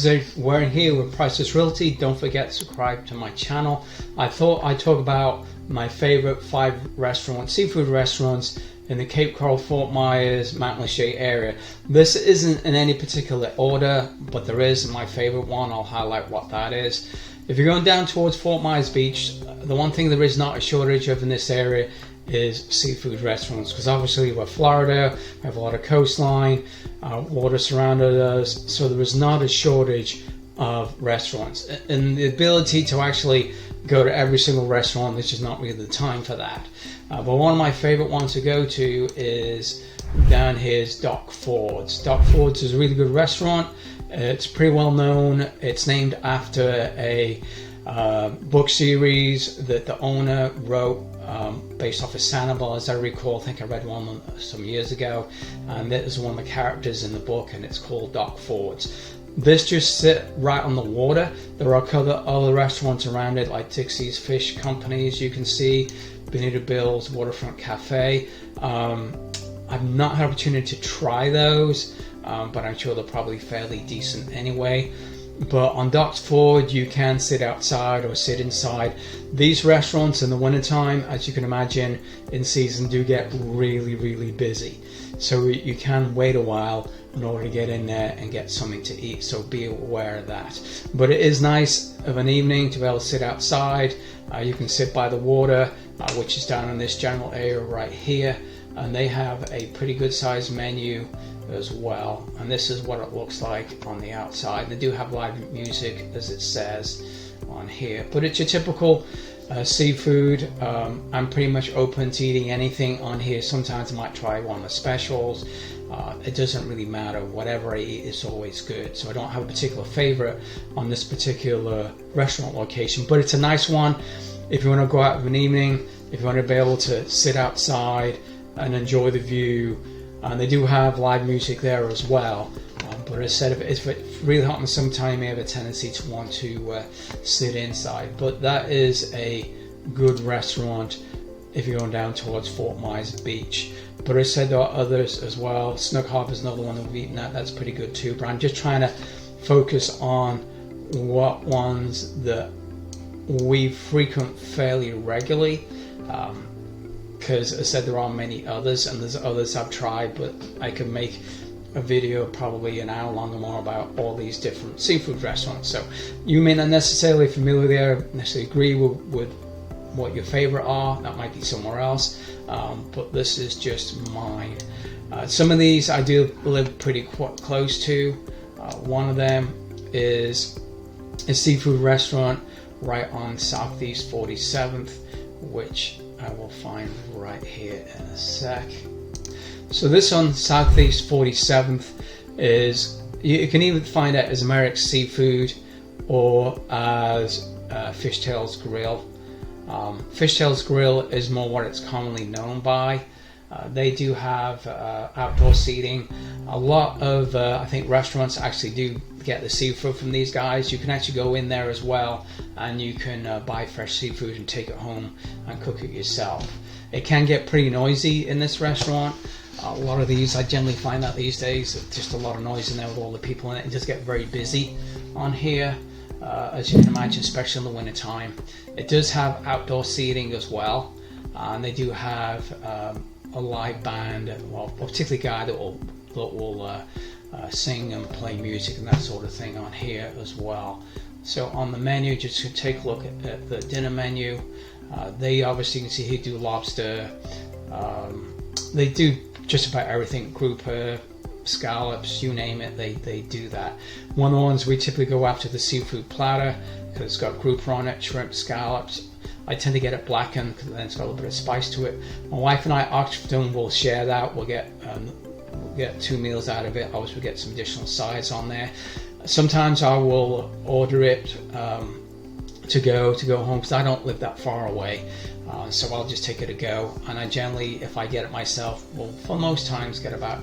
guys, we're in here with Priceless Realty. Don't forget to subscribe to my channel. I thought I'd talk about my favorite 5 restaurants, seafood restaurants in the Cape Coral, Fort Myers, Mount Lachey area. This isn't in any particular order, but there is my favorite one. I'll highlight what that is. If you're going down towards Fort Myers Beach, the one thing there is not a shortage of in this area is seafood restaurants, because obviously we're Florida, we have a lot of coastline, water surrounded us, so there is not a shortage of restaurants. And the ability to actually go to every single restaurant, there's just not really the time for that. But one of my favorite ones to go to is down here is Doc Ford's. Doc Ford's is a really good restaurant. It's pretty well known. It's named after a book series that the owner wrote based off of Sanibel, as I recall. I think I read one some years ago, and that is one of the characters in the book, and it's called Doc Ford's. This just sit right on the water. There are other restaurants around it, like Dixie's Fish Companies, you can see, Benita Bill's Waterfront Cafe. I've not had an opportunity to try those, but I'm sure they're probably fairly decent anyway. But on Doc Ford, you can sit outside or sit inside. These restaurants in the wintertime, as you can imagine, in season do get really, really busy. So you can wait a while in order to get in there and get something to eat, so be aware of that. But it is nice of an evening to be able to sit outside. You can sit by the water, which is down in this general area right here, and they have a pretty good sized menu as well, and this is what it looks like on the outside. They do have live music, as it says on here, but it's your typical seafood. I'm pretty much open to eating anything on here. Sometimes I might try one of the specials. It doesn't really matter. Whatever I eat is always good, so I don't have a particular favorite on this particular restaurant location, but it's a nice one if you want to go out of an evening, if you want to be able to sit outside and enjoy the view. And they do have live music there as well, but as I said, if it's really hot in the summertime, you may have a tendency to want to sit inside. But that is a good restaurant if you're going down towards Fort Myers Beach. But as I said, there are others as well. Snook Harbor is another one that we've eaten at. That's pretty good too. But I'm just trying to focus on what ones that we frequent fairly regularly. Because as I said, there are many others, and there's others I've tried, but I could make a video probably an hour long or more about all these different seafood restaurants. So you may not necessarily necessarily agree with what your favorite are. That might be somewhere else, but this is just mine. Some of these I do live pretty close to. One of them is a seafood restaurant right on Southeast 47th, which I will find right here in a sec. So this on Southeast 47th is, you can even find it as American Seafood or as Fishtails Grill. Fishtails Grill is more what it's commonly known by. They do have outdoor seating. A lot of I think restaurants actually do get the seafood from these guys. You can actually go in there as well, and you can buy fresh seafood and take it home and cook it yourself. It can get pretty noisy in this restaurant. A lot of these, I generally find that these days, just a lot of noise in there with all the people in it. It does get very busy on here, as you can imagine, especially in the winter time. It does have outdoor seating as well, and they do have a live band, well, a particular guy that will sing and play music and that sort of thing on here as well. So on the menu, just to take a look at the dinner menu, they obviously, you can see here, do lobster. They do just about everything, grouper, scallops, you name it, they do that. One of the ones we typically go after, the seafood platter, because it's got grouper on it, shrimp, scallops. I tend to get it blackened because then it's got a little bit of spice to it. My wife and I often will share that. We'll get 2 meals out of it. Obviously, we get some additional sides on there. Sometimes I will order it to go home, because I don't live that far away. So I'll just take it to go, and I generally, if I get it myself, will for most times get about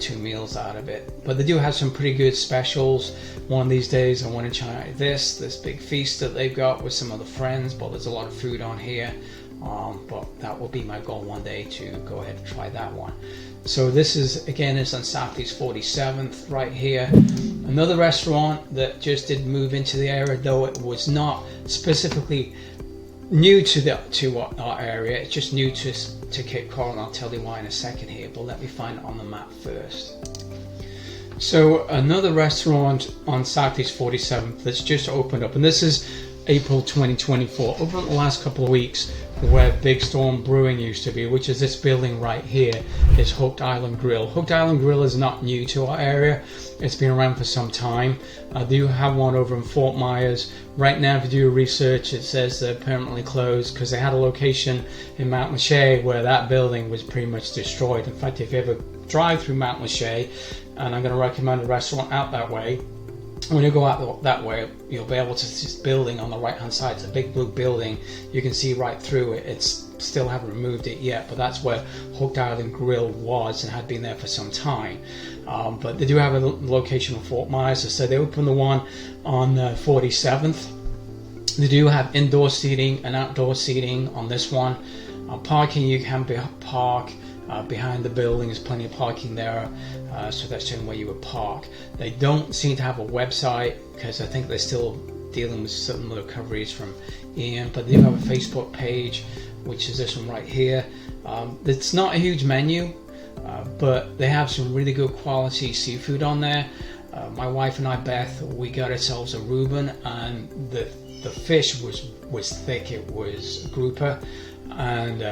2 meals out of it. But they do have some pretty good specials. One of these days I want to try this big feast that they've got with some other friends, but there's a lot of food on here. But that will be my goal one day, to go ahead and try that one. So this is, again, it's on Southeast 47th right here. Another restaurant that just did move into the area, though it was not specifically new to our area, it's just new to Cape Coral, and I'll tell you why in a second here, but let me find it on the map first. So another restaurant on Southeast 47th that's just opened up, and this is April 2024, over the last couple of weeks, where Big Storm Brewing used to be, which is this building right here, is Hooked Island Grill. Hooked Island Grill is not new to our area. It's been around for some time. I do have one over in Fort Myers. Right now, if you do research, it says they're permanently closed because they had a location in Mount Lachey where that building was pretty much destroyed. In fact, if you ever drive through Mount Lachey, and I'm going to recommend a restaurant out that way, when you go out that way, you'll be able to see this building on the right hand side. It's a big blue building. You can see right through it. It's still haven't removed it yet, but that's where Hooked Island Grill was and had been there for some time. But they do have a location in Fort Myers. So they opened the one on 47th. They do have indoor seating and outdoor seating on this one. Parking, you can park behind the building. There's plenty of parking there, so that's the way you would park. They don't seem to have a website because I think they're still dealing with some recoveries from Ian, but they do have a Facebook page, which is this one right here. It's not a huge menu, but they have some really good quality seafood on there. My wife and I, Beth, we got ourselves a Reuben, and the fish was thick. It was grouper, and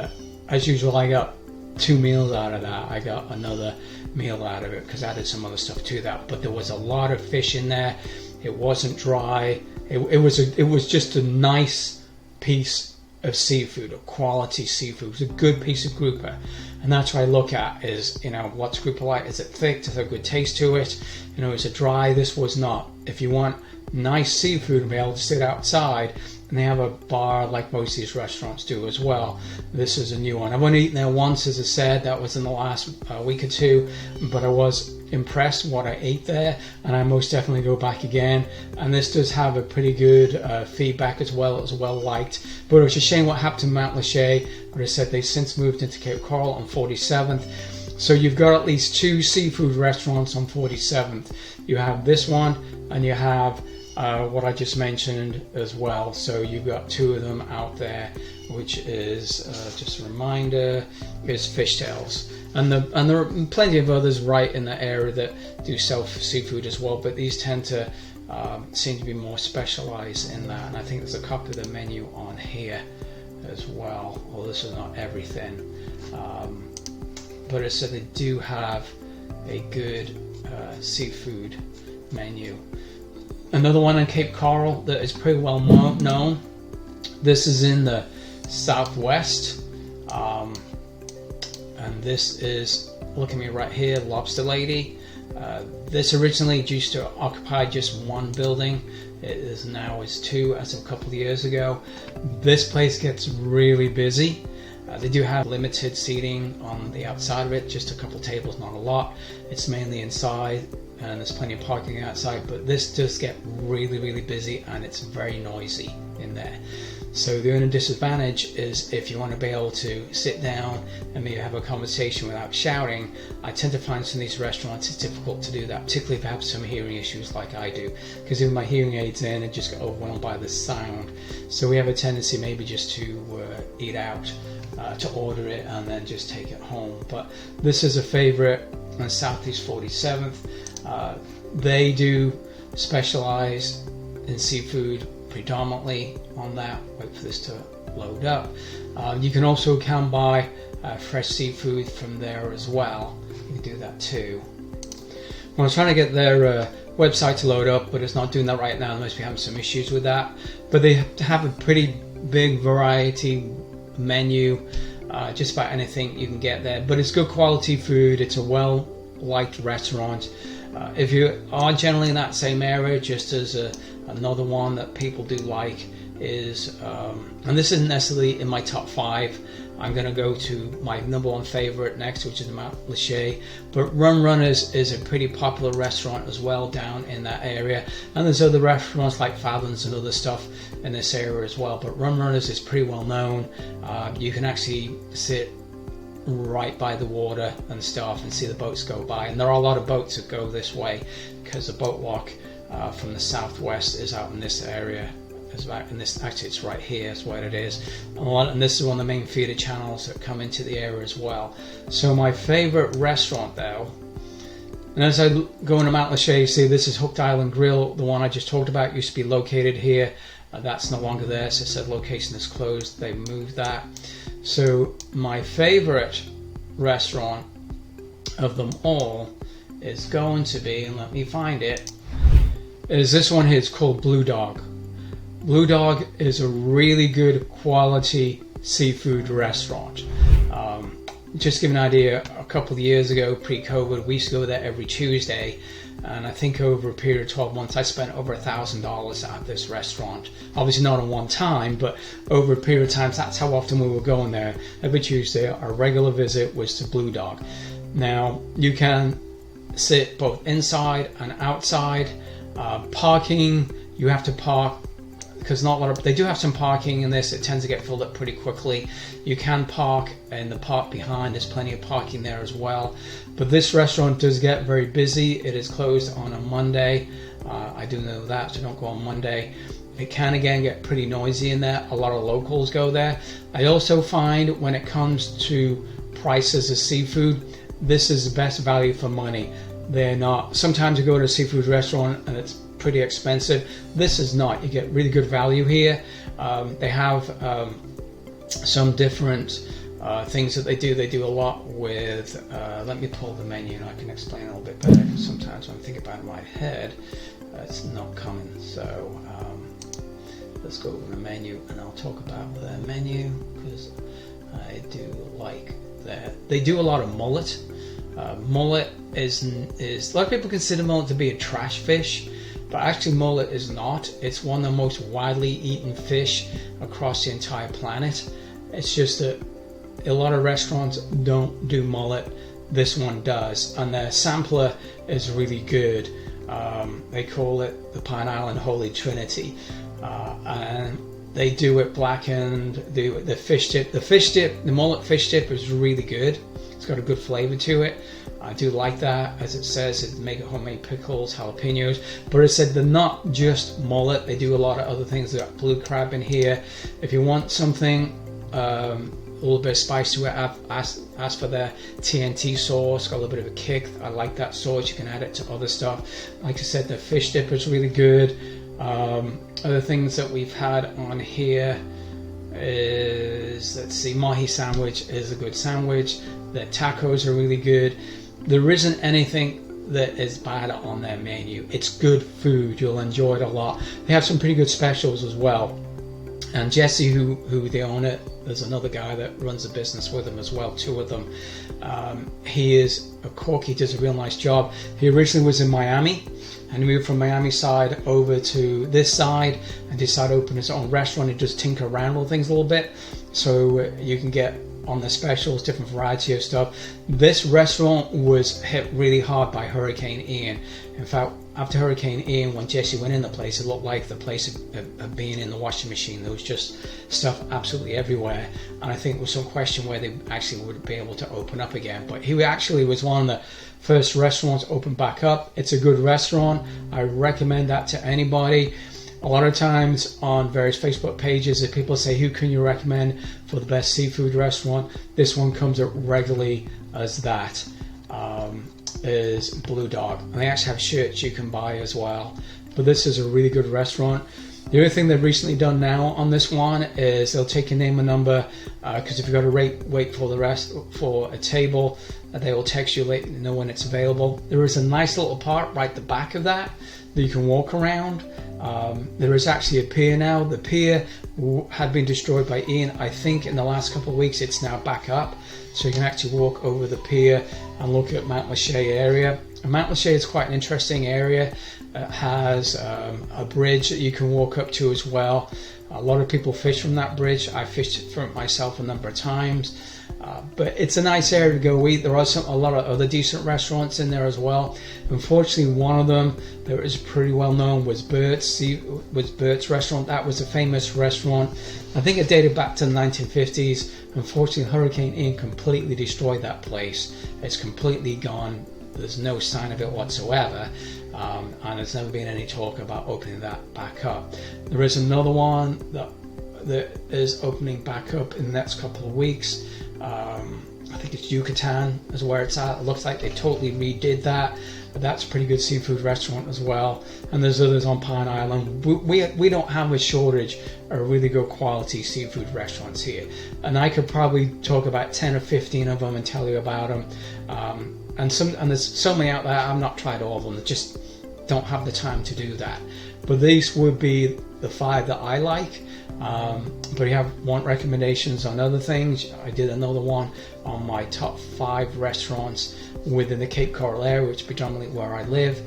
as usual, I got 2 meals out of that. I got another meal out of it because I added some other stuff to that, but there was a lot of fish in there. It wasn't dry. It was just a nice piece of seafood, a quality seafood. It was a good piece of grouper, and that's what I look at is, what's grouper like? Is it thick? Does it have a good taste to it? Is it dry? This was not. If you want nice seafood and be able to sit outside, and they have a bar like most of these restaurants do as well, this is a new one. I've only eaten there once, as I said, that was in the last week or two, but I was impressed what I ate there, and I most definitely go back again. And this does have a pretty good feedback as well. It was well liked, but it was a shame what happened to Mount Lachey, but I said they've since moved into Cape Coral on 47th. So you've got at least 2 seafood restaurants on 47th. You have this one, and you have what I just mentioned as well. So you've got 2 of them out there, which is just a reminder, is Fishtails, and there are plenty of others right in the area that do sell seafood as well, but these tend to seem to be more specialized in that. And I think there's a copy of the menu on here as well. Well, this is not everything, but it said they do have a good seafood menu. Another one in Cape Coral that is pretty well known. This is in the southwest, and this is, look at me right here, Lobster Lady. This originally used to occupy just one building. It is now 2 as of a couple of years ago. This place gets really busy. They do have limited seating on the outside of it, just a couple tables, not a lot. It's mainly inside, and there's plenty of parking outside, but this does get really, really busy, and it's very noisy in there. So the only disadvantage is if you want to be able to sit down and maybe have a conversation without shouting. I tend to find some of these restaurants it's difficult to do that, particularly if I have some hearing issues like I do, because with my hearing aids in, I just get overwhelmed by the sound. So we have a tendency maybe just to eat out, to order it and then just take it home. But this is a favorite on Southeast 47th. They do specialize in seafood predominantly on that. Wait for this to load up. You can also come buy fresh seafood from there as well. You can do that too. I was trying to get their website to load up, but it's not doing that right now. Unless we have some issues with that. But they have a pretty big variety menu, just about anything you can get there. But it's good quality food. It's a well liked restaurant. If you are generally in that same area, just as another one that people do like is, and this isn't necessarily in my top 5, I'm going to go to my number 1 favorite next, which is Mount Lachey. But Rum Runners is a pretty popular restaurant as well down in that area, and there's other restaurants like Fathom's and other stuff in this area as well. But Rum Runners is pretty well known. You can actually sit right by the water and stuff, and see the boats go by. And there are a lot of boats that go this way because the boat walk from the southwest is out in this area. It's about in this, actually it's right here is what it is, and this is one of the main feeder channels that come into the area as well. So my favorite restaurant though, and as I go into Mount Lachey, you see this is Hooked Island Grill, the one I just talked about used to be located here. That's no longer there, so it said location is closed. They moved that. So my favorite restaurant of them all is going to be, and let me find it, is this one here. It's called Blue Dog. Blue Dog is a really good quality seafood restaurant. Just to give an idea, a couple of years ago, pre-COVID, we used to go there every Tuesday, and I think over a period of 12 months, I spent over $1,000 at this restaurant. Obviously not in one time, but over a period of time, that's how often we were going there. Every Tuesday, our regular visit was to Blue Dog. Now, you can sit both inside and outside. Parking, you have to park, because not a lot of, they do have some parking in this. It tends to get filled up pretty quickly. You can park in the park behind. There's plenty of parking there as well. But this restaurant does get very busy. It is closed on a Monday. I do know that, so don't go on Monday. It can again get pretty noisy in there. A lot of locals go there. I also find when it comes to prices of seafood, this is the best value for money. They're not, sometimes you go to a seafood restaurant and it's pretty expensive. This is not. You get really good value here. They have some different things that they do. They do a lot with, let me pull the menu and I can explain a little bit better, because sometimes when I think about it in my head, it's not coming. So let's go over the menu and I'll talk about their menu, because I do like that. They do a lot of mullet. Mullet is a lot of people consider mullet to be a trash fish, but actually mullet is not. It's one of the most widely eaten fish across the entire planet. It's just that a lot of restaurants don't do mullet. This one does, and their sampler is really good. They call it the Pine Island Holy Trinity, and they do it blackened. The fish dip, the mullet fish dip is really good. It's got a good flavor to it. I do like that. As it says, it make it homemade pickles, jalapenos. But it said they're not just mullet. They do a lot of other things. They've got blue crab in here. If you want something a little bit of spice to it, I've asked for their TNT sauce. Got a little bit of a kick. I like that sauce. You can add it to other stuff. Like I said, the fish dip is really good. Other things that we've had on here is, let's see, mahi sandwich is a good sandwich. Their tacos are really good. There isn't anything that is bad on their menu. It's good food. You'll enjoy it a lot. They have some pretty good specials as well. And Jesse, who they own it, there's another guy that runs a business with them as well, two of them. He is a cook. He does a real nice job. He originally was in Miami, and he moved from Miami side over to this side and decided to open his own restaurant and just tinker around with things a little bit. So you can get on the specials, different variety of stuff. This restaurant was hit really hard by Hurricane Ian. In fact, after Hurricane Ian, when Jesse went in the place, it looked like the place had been in the washing machine. There was just stuff absolutely everywhere, and I think there was some question where they actually would be able to open up again. But he actually was one of the first restaurants opened back up. It's a good restaurant. I recommend that to anybody. A lot of times on various Facebook pages, if people say, who can you recommend for the best seafood restaurant? This one comes up regularly as that, is Blue Dog. And they actually have shirts you can buy as well. But this is a really good restaurant. The other thing they've recently done now on this one is they'll take your name and number, because if you've got to wait for the rest for a table, they will text you, let you know when it's available. There is a nice little part right at the back of that you can walk around. There is actually a pier now. The pier had been destroyed by Ian. I think in the last couple of weeks it's now back up, so you can actually walk over the pier and look at Mount Lachey area. And Mount Lachey is quite an interesting area. It has a bridge that you can walk up to as well. A lot of people fish from that bridge. I fished from it myself a number of times. But it's a nice area to go eat. There are a lot of other decent restaurants in there as well. Unfortunately, one of them that was pretty well known was Bert's restaurant. That was a famous restaurant. I think it dated back to the 1950s. Unfortunately, Hurricane Ian completely destroyed that place. It's completely gone. There's no sign of it whatsoever. And there's never been any talk about opening that back up. There is another one that is opening back up in the next couple of weeks. I think it's Yucatan is where it's at. It looks like they totally redid that, but that's a pretty good seafood restaurant as well. And there's others on Pine Island. We don't have a shortage of really good quality seafood restaurants here, and I could probably talk about 10 or 15 of them and tell you about them. And there's so many out there. I've not tried all of them. I just don't have the time to do that. But these would be the 5 that I like. But you want recommendations on other things. I did another one on my top 5 restaurants within the Cape Coral area, which is predominantly where I live.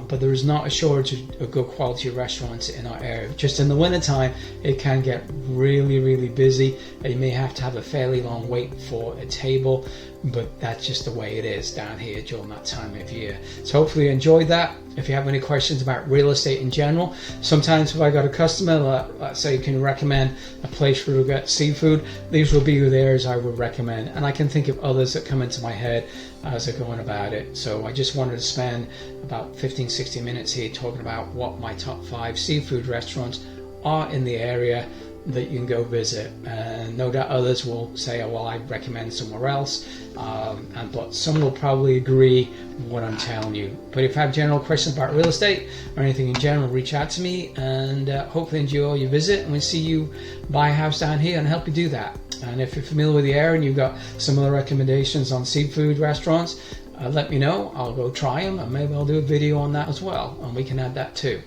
But there is not a shortage of good quality restaurants in our area. Just in the wintertime, it can get really, really busy. You may have to have a fairly long wait for a table, but that's just the way it is down here during that time of year. So hopefully you enjoyed that. If you have any questions about real estate in general, sometimes if I got a customer, let's say you can recommend a place where we get seafood, these will be the areas I would recommend. And I can think of others that come into my head as I'm going about it. So I just wanted to spend about 15-60 minutes here talking about what my top 5 seafood restaurants are in the area that you can go visit. And no doubt others will say, oh, well, I recommend somewhere else, but some will probably agree with what I'm telling you. But if you have general questions about real estate or anything in general, reach out to me, and hopefully enjoy your visit, and we'll see you buy a house down here and help you do that. And if you're familiar with the area and you've got similar recommendations on seafood restaurants, let me know. I'll go try them, and maybe I'll do a video on that as well, and we can add that too.